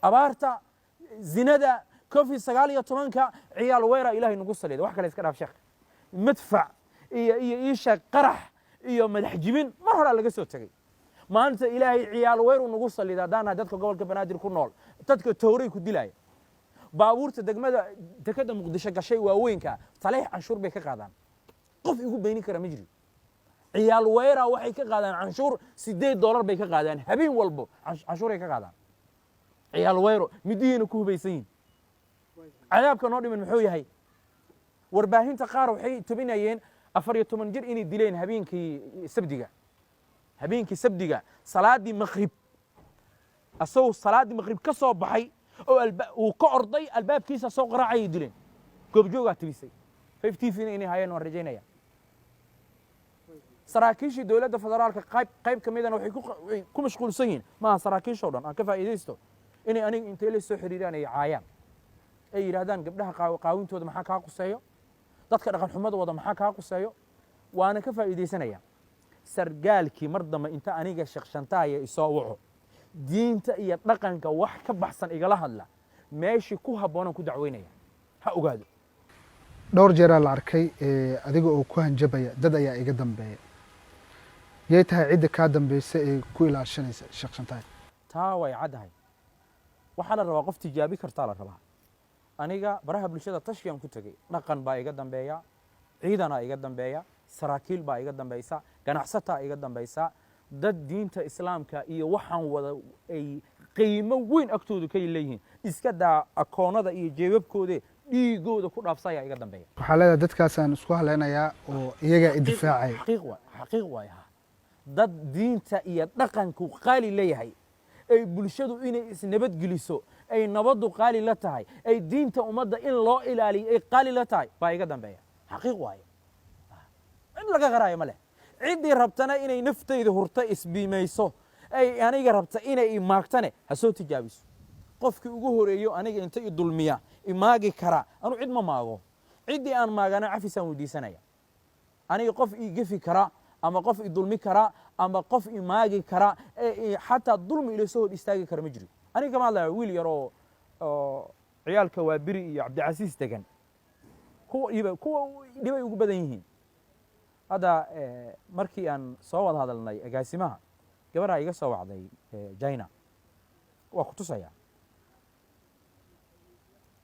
abaarta zinada كوفي سقالية طمانك عيال ويرا إلهي نقص لي ده وحكي لسكر شيخ مدفع إيش قرح إيو مدحجبين مرة على قصة تجي ما أنت إلهي عيال وير ونقص لي ده دانا دتك قبل كبنادر كل نول تدك التوري كدلاي باور تدق تكدم مقدشة شيء ووينك صليح عشور بيك قادم قف يقول بيني كرا مجري عيال ويرا وحي كقادم عشور $6 بيك قادم هبين والبو عشور بيك قادم عيال ويرو مدين كوبيسين عذابك نودي من محوي هاي ورباهين تقارو حي تبينين أفريتو من جر إني دلين هبينكي سبدقة صلاة دي مغرب أسو صلاة دي مغرب كسو بحي وكأرضي الباب كيسا سوق راعي دلين كوبجوغا تبيسي فيفتي فيني إني هايان ورجينا يا سراكيشي دولة فدرالك قايب كميدا وحي كو مشغول سين ما سراكيش ودان كفا إيديستو إني إنتي اللي سو حريران أي عايان ay yiraahdaan gabdhaha qaawintooda maxaa ka quseeyo dadka dhaqan xumadooda maxaa ka quseeyo waana ka faa'iideysanaya sargaalkii mardama inta aniga shaqshantaaya isoo waco diinta iyo dhaqanka wax ka baxsan igala hadla meeshii ku habboon ku dacweynaya ha ogaado dhowr jeer la arkay adiga oo ku hanjabaya dad ayaa iga dambeeya yey tahay cid ka dambeysay ee ku ilaashanaysa shaqshantaaya taa way cadahay waxa la rabaa qof tijaabi kartaa la rabaa aniga baraha bulshada tashkiyan ku tagay dhaqan baa iga dambeeya ciidana iga dambeeya saraakiil baa iga dambaysa ganacsata iga dambaysa dad diinta islaamka iyo waxaan wada ay qiimo weyn agtoodu ka leeyihiin iska daa akoonada iyo jeebabkooda dhiigooda ku dhaafsaya iga dambeeya waxa leedahay dadkaas aan isku haleynayaa oo iyaga difaacay xaqiiq waa dad diinta iyo dhaqanku qaali leeyahay ay bulshadu inay isnabad geliso ay nabadu qaali la tahay ay diinta umada in loo ilaaliyo ay qaali la tahay baa iga dambeeya xaqiiq waaye in laga qaraayo male cidii rabtana inay naftayda hurta isbiimayso ay aniga rabta inay imaagtane ha soo tijaabiso qofkii ugu horeeyo aniga inta i dulmiya imaagi kara anu cid ma maago cidii aan maagana cafisaan weydiisanaya aniga qof i gafi kara ama qof i dulmi kara ama qof imaagi kara xataa dulmi ila soo istaagi kara ma jiro aniga kama hadlayo wiil yar oo ciyaalka waa biri iyo cabdicasiis degan kuwa dhibay ugu badan yihiin hada markii aan soo wada hadalnay agaasimaha gabadha iga soo wacday China waa ku tusaya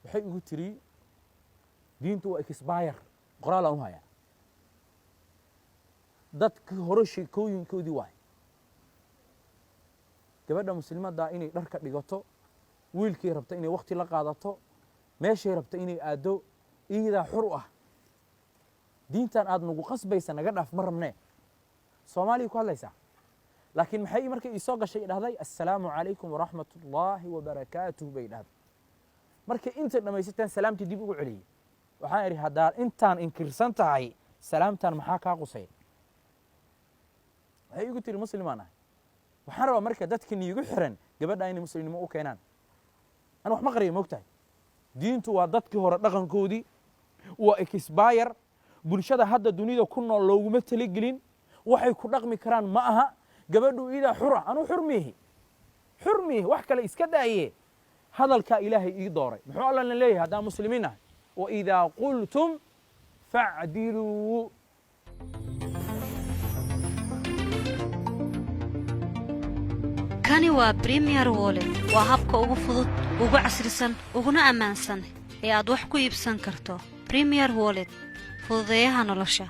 waxay ugu tiri diintu waa expire qoraal aan u hayaa dadka hore sheekooyinkoodii waay gabadha muslimadda inay dharka dhigato wiilkii rabta inay waqti la qaadato meeshay rabta inay aado iyada xur ah diintan aad nagu qasbaysa naga dhaaf ma rabnee Soomaaliya ku hadlaysa laakiin maxay markay isoo gashay dhahday assalaamu calaykum waraxmatullaahi wabarakaatuh bay dhahday markay inta dhamaysataan salaamtii dib ugu celiyay waxaan iri hadaa intaan inkirsan tahay salaamtan maxaa ka qusay waxay igu tiri muslimaan ah waxaan rabaa marka dadka niigu xiran gabadha inay muslimnimo u keenaan ana wax ma qariyo moogtahay diintu waa dadkii hore dhaqankoodii waa expire bulshada hadda dunida ku nool looguma taligelin waxay ku dhaqmi karaan ma aha gabadhu ida xura anu xurmi wax kale iska daaye hadalka ilaahay ii dooray muxuu Allah leeyahay hadaa muslimiin ah wa idha qultum fa'dilu kani waa Premier Wallet waa habka ugu fudud ugu casrisan uguna ammaansan ee aad wax ku iibsan karto Premier Wallet fududeeyaha nolosha